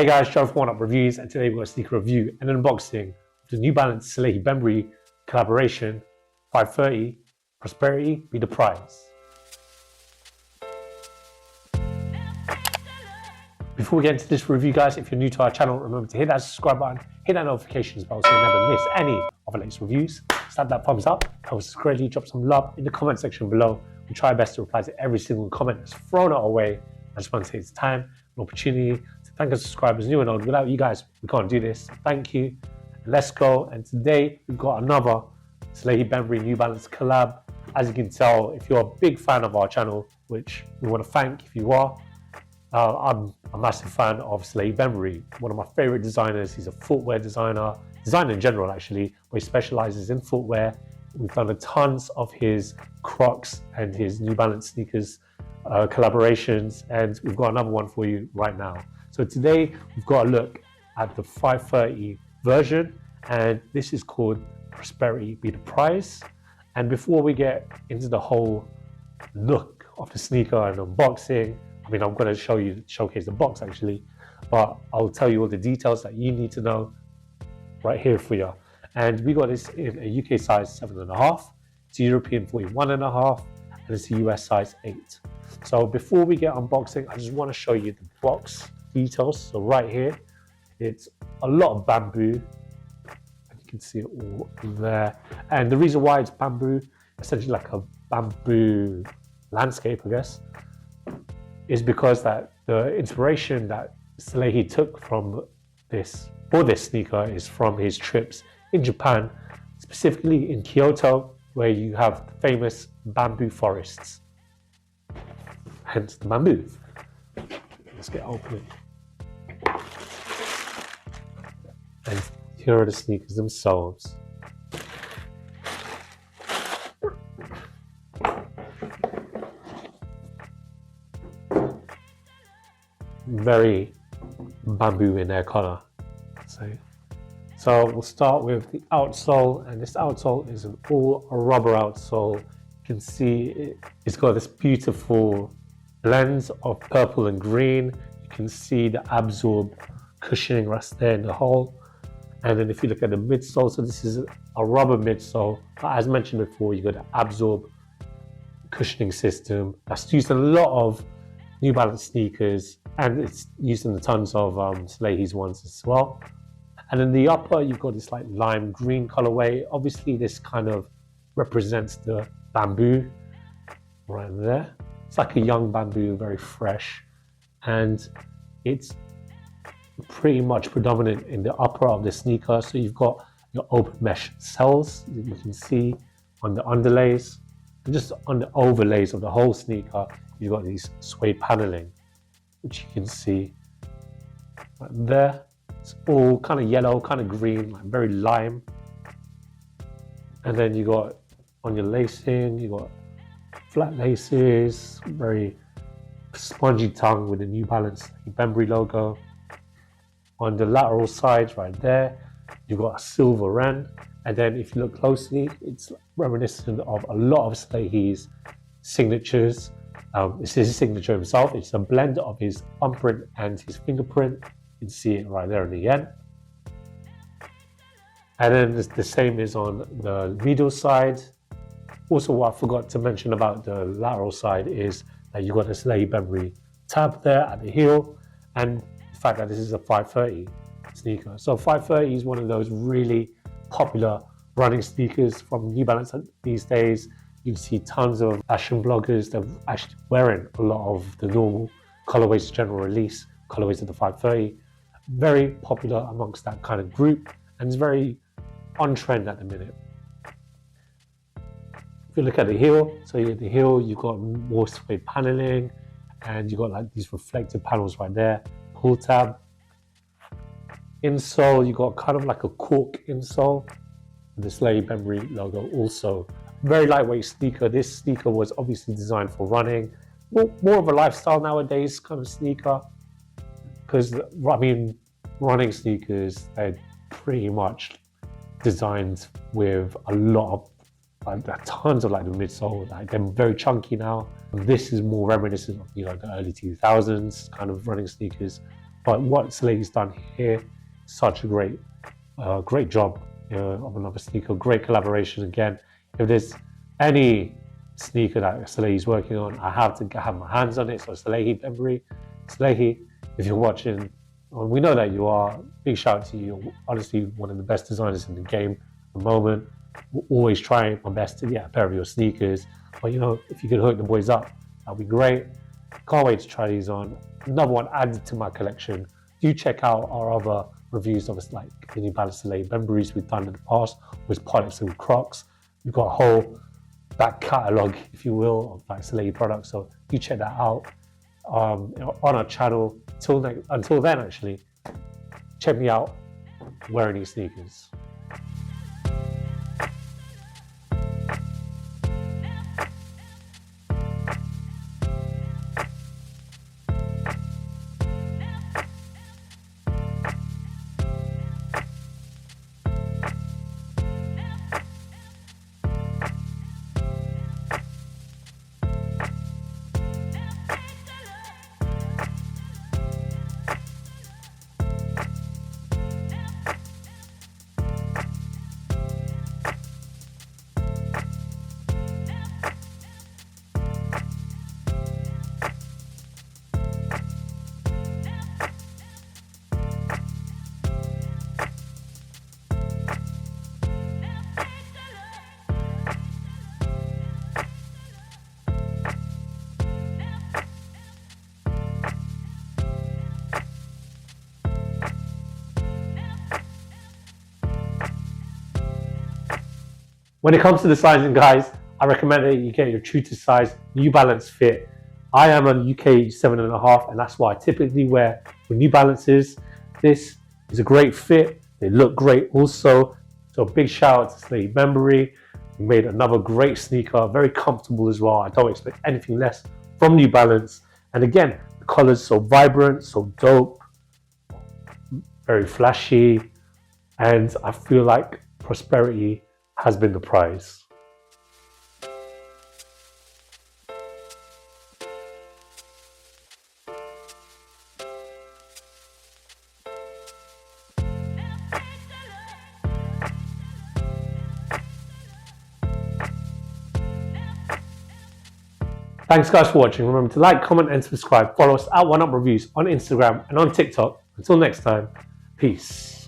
Hey guys, Gerald from Oneupreviewz, and today we've got a sneaker review and an unboxing of the New Balance SALEHE BEMBURY collaboration 530 Prosperity Be the Prize. Before we get into this review guys, if you're new to our channel, remember to hit that subscribe button, hit that notifications bell so you never miss any of our latest reviews. Slap that thumbs up, help us greatly, drop some love in the comment section below. We try our best to reply to every single comment that's thrown our way. I just want to take this time, an opportunity to thank our subscribers, new and old. Without you guys, we can't do this. Thank you. Let's go. And today we've got another SALEHE BEMBURY New Balance collab. As you can tell, if you're a big fan of our channel, which we want to thank if you are, I'm a massive fan of SALEHE BEMBURY, one of my favorite designers. He's a footwear designer in general actually, but he specializes in footwear. We've done tons of his Crocs and his New Balance sneakers collaborations, and we've got another one for you right now. So today we've got a look at the 530 version, and this is called Prosperity Be the Prize. And before we get into the whole look of the sneaker and unboxing, I mean, I'm going to showcase the box actually, but I'll tell you all the details that you need to know right here for you. And we got this in a UK size 7.5, it's a European 41.5, and it's a US size 8. So before we get unboxing, I just want to show you the box details. So right here, it's a lot of bamboo. You can see it all there. And the reason why it's bamboo, essentially like a bamboo landscape, I guess, is because that the inspiration that SALEHE took from this sneaker is from his trips in Japan, specifically in Kyoto, where you have the famous bamboo forests. Hence the bamboo. Let's get open. And here are the sneakers themselves. Very bamboo in their color. So we'll start with the outsole, and this outsole is a rubber outsole. You can see it's got this beautiful blends of purple and green. You can see the absorb cushioning right there in the hole. And then if you look at the midsole, so this is a rubber midsole. As mentioned before, you got the absorb cushioning system that's used in a lot of New Balance sneakers, and it's used in the tons of SALEHE's ones as well. And in the upper, you've got this like lime green colorway. Obviously, this kind of represents the bamboo right there. It's like a young bamboo, very fresh, and it's pretty much predominant in the upper of the sneaker. So you've got your open mesh cells that you can see on the underlays, and just on the overlays of the whole sneaker, you've got these suede paneling, which you can see right there. It's all kind of yellow, kind of green, like very lime. And then you got on your lacing, you got flat laces, very spongy tongue with the New Balance BEMBURY logo. On the lateral sides right there, you've got a silver wren. And then if you look closely, it's reminiscent of a lot of SALEHE's signatures. It's his signature himself. It's a blend of his thumbprint and his fingerprint. You can see it right there in the end. And then the same is on the medial side. Also, what I forgot to mention about the lateral side is that you got a SALEHE BEMBURY tab there at the heel, and the fact that this is a 530 sneaker. So 530 is one of those really popular running sneakers from New Balance these days. You see tons of fashion bloggers that are actually wearing a lot of the normal colorways, general release colorways of the 530. Very popular amongst that kind of group, and it's very on trend at the minute. If you look at the heel, so at the heel you've got more suede paneling, and you've got like these reflective panels right there. Pull tab. Insole, you got kind of like a cork insole. The SALEHE BEMBURY logo also. Very lightweight sneaker. This sneaker was obviously designed for running. More of a lifestyle nowadays kind of sneaker. Because, I mean, running sneakers, they're pretty much designed with a lot of, like, tons of like the midsole. Like, they're very chunky now. And this is more reminiscent of, you know, the early 2000s kind of running sneakers. But what Salehe's done here, such a great job of another sneaker. Great collaboration again. If there's any sneaker that Salehe's working on, I have to have my hands on it. So SALEHE BEMBURY, Salehe, if you're watching, well, we know that you are. Big shout out to you. You're honestly one of the best designers in the game at the moment. We're always trying my best to get a pair of your sneakers. But if you could hook the boys up, that'd be great. Can't wait to try these on. Another one added to my collection. Do check out our other reviews of like the New Balance SALEHE BEMBURYs we've done in the past with pilots and Crocs. We've got a whole back catalogue, if you will, of like SALEHE products. So do check that out on our channel. Until then, actually, check me out wearing these sneakers. When it comes to the sizing, guys, I recommend that you get your true to size New Balance fit. I am a UK 7.5, and that's what I typically wear with New Balances. This is a great fit. They look great also. So big shout out to SALEHE BEMBURY. We made another great sneaker, very comfortable as well. I don't expect anything less from New Balance. And again, the colors so vibrant, so dope, very flashy, and I feel like prosperity has been the prize. Thanks guys for watching. Remember to like, comment and subscribe. Follow us at Oneupreviewz on Instagram and on TikTok. Until next time, peace.